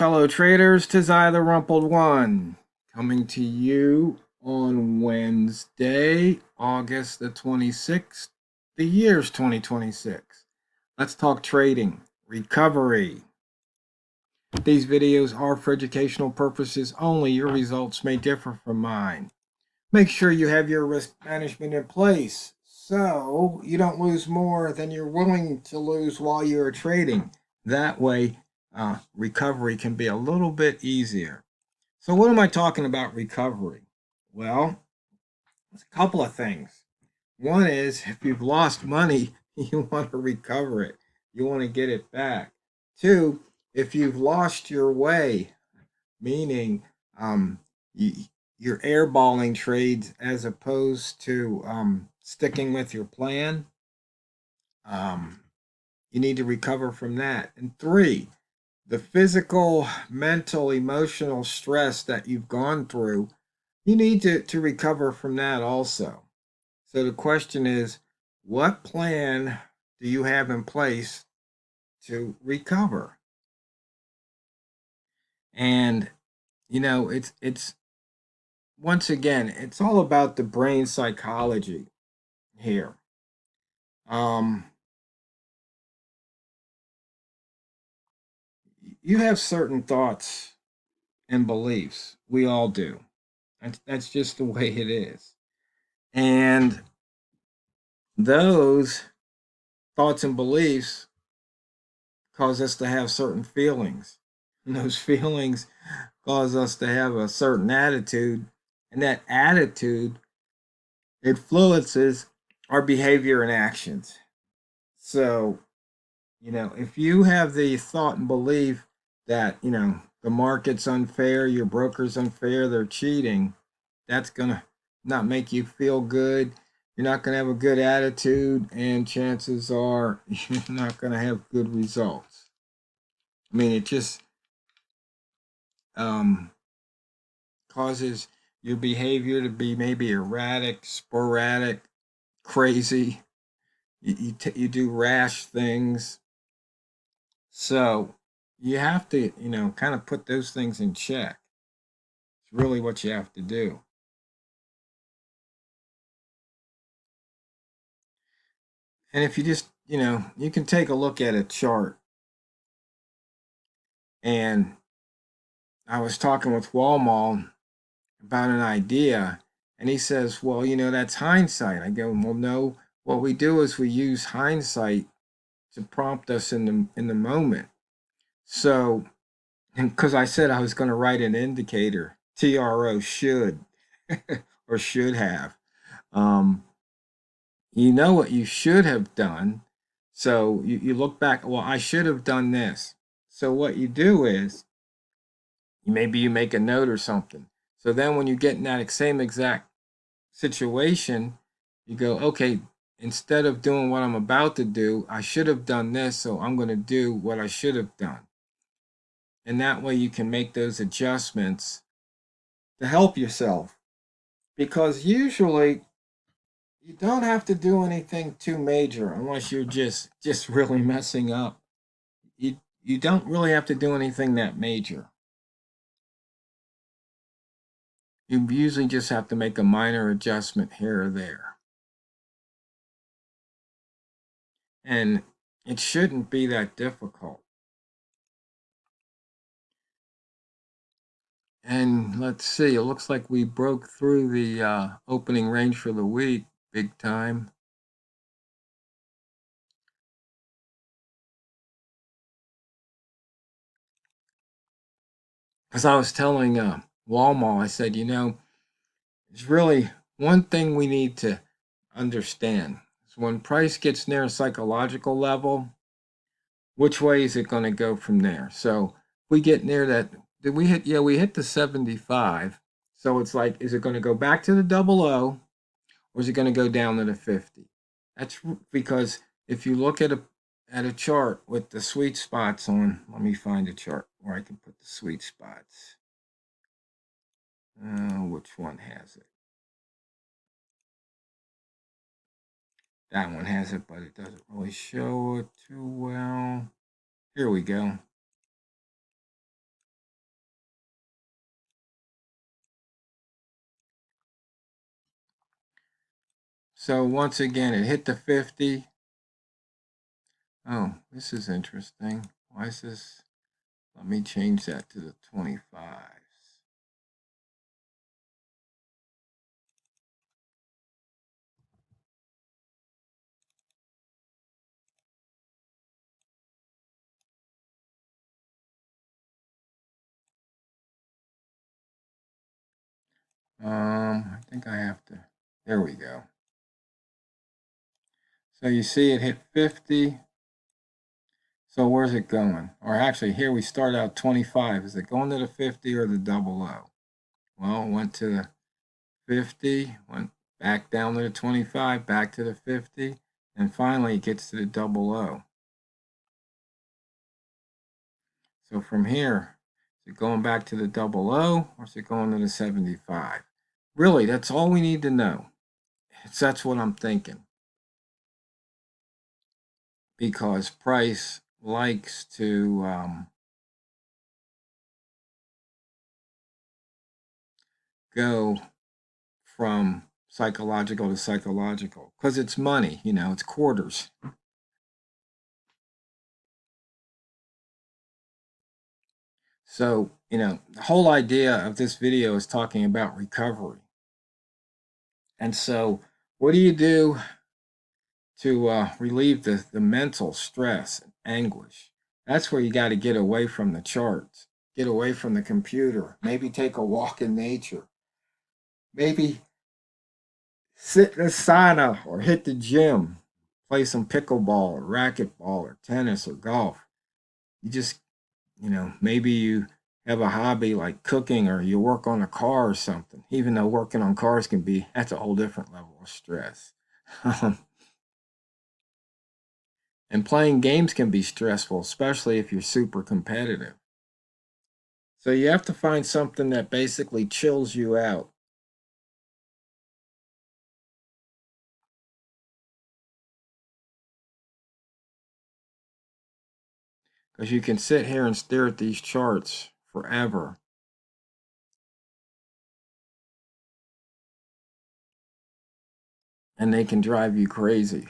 fellow traders. 'Tis I, the Rumpled One, coming to you on Wednesday, August the 26th. The year's 2026. Let's talk trading recovery. These videos are for educational purposes only. Your results may differ from mine. Make sure you have your risk management in place so you don't lose more than you're willing to lose while you're trading. That way, recovery can be a little bit easier. So what am I talking about recovery? Well, it's a couple of things. One is if you've lost money, you want to recover it. You want to get it back. Two, if you've lost your way, meaning you, you're airballing trades as opposed to sticking with your plan, you need to recover from that. And three, the physical, mental, emotional stress that you've gone through, you need to recover from that also. So the question is, what plan do you have in place to recover? And it's once again, it's all about the brain psychology here. You have certain thoughts and beliefs. We all do. That's just the way it is. And those thoughts and beliefs cause us to have certain feelings. And those feelings cause us to have a certain attitude. And that attitude influences our behavior and actions. So, if you have the thought and belief that, the market's unfair, your broker's unfair, they're cheating, that's going to not make you feel good. You're not going to have a good attitude, and chances are you're not going to have good results. I mean, it just causes your behavior to be maybe erratic, sporadic, crazy. You do rash things. So you have to, kind of put those things in check. It's really what you have to do. And if you just, you can take a look at a chart. And I was talking with Walmall about an idea, and he says, well, that's hindsight. I go, well, no, what we do is we use hindsight to prompt us in the moment. So, because I said I was going to write an indicator, TRO should or should have. You know what you should have done. So you look back, well, I should have done this. So what you do is maybe you make a note or something. So then when you get in that same exact situation, you go, okay, instead of doing what I'm about to do, I should have done this. So I'm going to do what I should have done. And that way you can make those adjustments to help yourself. Because usually you don't have to do anything too major unless you're just really messing up. You don't really have to do anything that major. You usually just have to make a minor adjustment here or there. And it shouldn't be that difficult. And let's see, it looks like we broke through the opening range for the week big time. As I was telling Walmart, I said, there's really one thing we need to understand. So when price gets near a psychological level, which way is it going to go from there? So if we get near that, did we hit? Yeah, we hit the 75. So it's like, is it going to go back to the 00, or is it going to go down to the 50? That's because if you look at a chart with the sweet spots on, let me find a chart where I can put the sweet spots. Which one has it? That one has it, but it doesn't really show it too well. Here we go. So once again, it hit the 50. Oh, this is interesting. Why is this? Let me change that to the 25s. I think I have to. There we go. So you see it hit 50. So where's it going? Or actually, here we start out 25. Is it going to the 50 or the double O? Well, it went to the 50, went back down to the 25, back to the 50, and finally it gets to the double O. So from here, is it going back to the double O or is it going to the 75? Really, that's all we need to know. That's what I'm thinking. Because price likes to go from psychological to psychological because it's money, it's quarters. So, the whole idea of this video is talking about recovery. And so, what do you do to relieve the mental stress and anguish? That's where you got to get away from the charts, get away from the computer, maybe take a walk in nature, maybe sit in a sauna or hit the gym, play some pickleball or racquetball or tennis or golf. You just, maybe you have a hobby like cooking or you work on a car or something, even though working on cars that's a whole different level of stress. And playing games can be stressful, especially if you're super competitive. So you have to find something that basically chills you out. Because you can sit here and stare at these charts forever. And they can drive you crazy.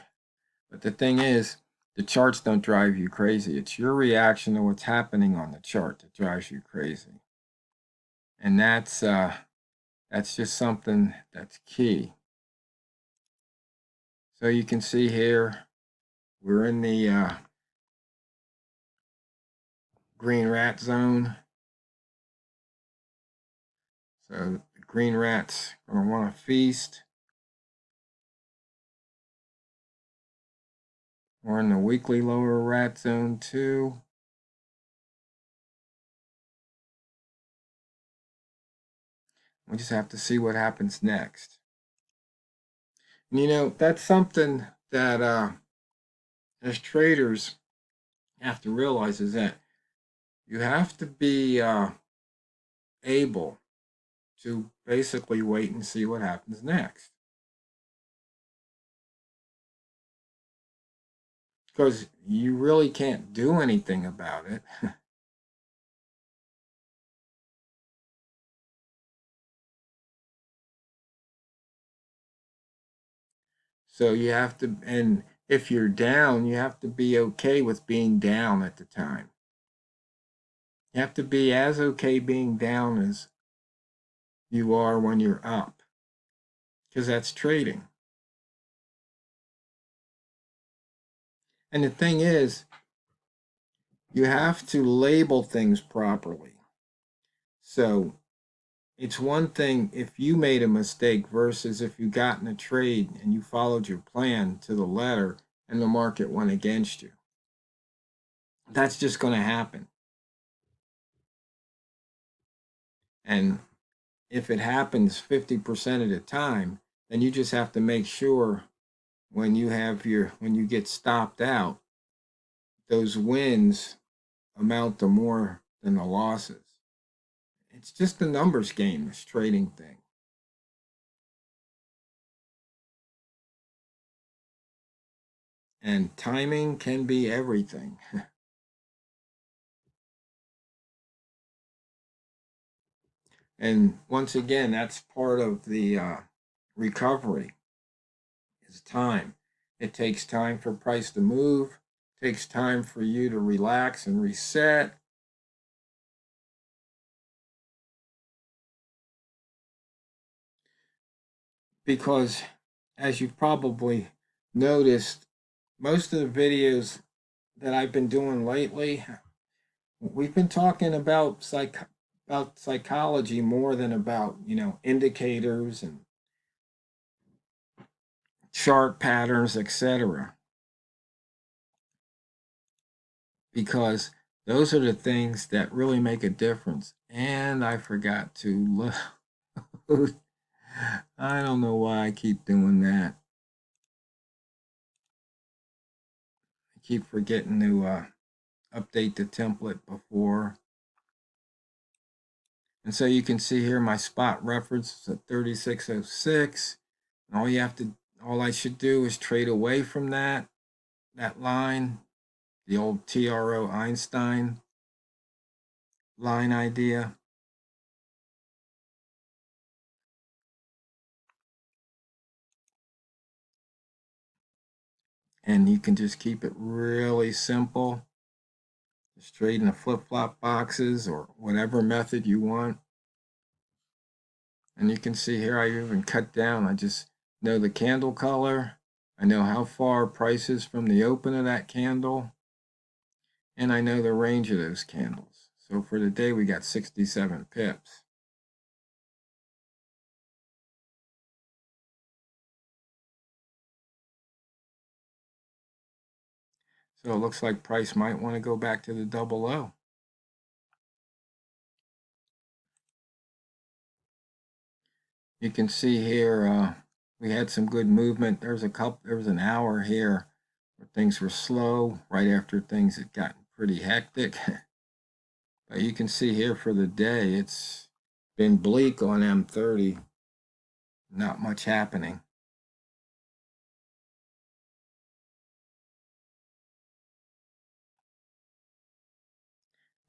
But the thing is, the charts don't drive you crazy. It's your reaction to what's happening on the chart that drives you crazy. And that's just something that's key. So you can see here, we're in the green rat zone. So the green rat's going to want to feast. We're in the weekly lower rat zone too. We just have to see what happens next. And that's something that as traders have to realize is that you have to be able to basically wait and see what happens next. Because you really can't do anything about it. So you have to, and if you're down, you have to be okay with being down at the time. You have to be as okay being down as you are when you're up, because that's trading. And the thing is, you have to label things properly. So it's one thing if you made a mistake versus if you got in a trade and you followed your plan to the letter and the market went against you. That's just going to happen. And if it happens 50% of the time, then you just have to make sure when you get stopped out, those wins amount to more than the losses. It's just a numbers game, this trading thing. And timing can be everything. And once again, that's part of the recovery, is time. It takes time for price to move. It takes time for you to relax and reset. Because as you've probably noticed, most of the videos that I've been doing lately, we've been talking about psychology more than about, indicators and chart patterns, etc. Because those are the things that really make a difference. And I forgot to look. I don't know why I keep doing that. I keep forgetting to update the template before. And so you can see here my spot reference is at 3606. And all I should do is trade away from that line, the old TRO Einstein line idea. And you can just keep it really simple. Just trade in the flip-flop boxes or whatever method you want. And you can see here I even cut down. I just know the candle color. I know how far price is from the open of that candle. And I know the range of those candles. So for the day, we got 67 pips. So it looks like price might want to go back to the double O. You can see here we had some good movement. There was an hour here where things were slow right after things had gotten pretty hectic. But you can see here for the day, it's been bleak on M30. Not much happening.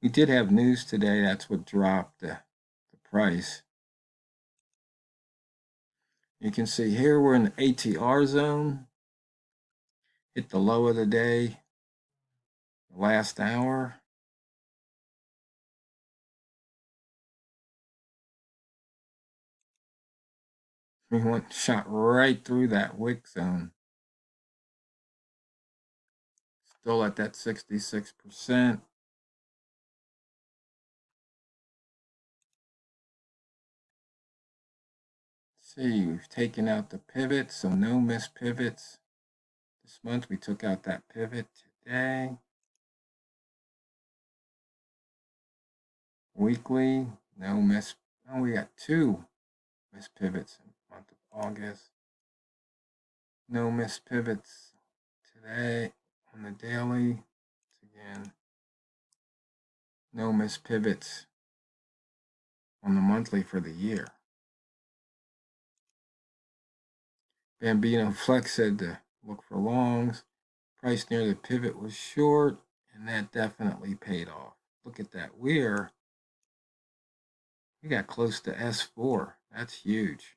We did have news today. That's what dropped the price. You can see here we're in the ATR zone. Hit the low of the day, the last hour. We shot right through that wick zone. Still at that 66%. See, we've taken out the pivot, so no missed pivots. This month we took out that pivot today. Weekly, no miss. Oh, we got 2 missed pivots in the month of August. No missed pivots today on the daily. Again, no missed pivots on the monthly for the year. Bambino Flex said to look for longs. Price near the pivot was short, and that definitely paid off. Look at that. We got close to S4. That's huge.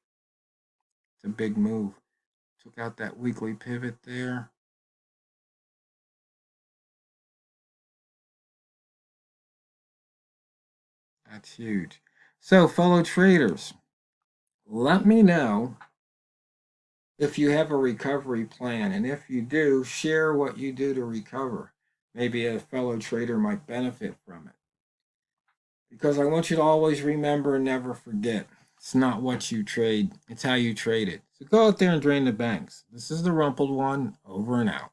It's a big move. Took out that weekly pivot there. That's huge. So, fellow traders, let me know if you have a recovery plan. And if you do, share what you do to recover. Maybe a fellow trader might benefit from it. Because I want you to always remember and never forget. It's not what you trade, it's how you trade it. So go out there and drain the banks. This is the Rumpled One, over and out.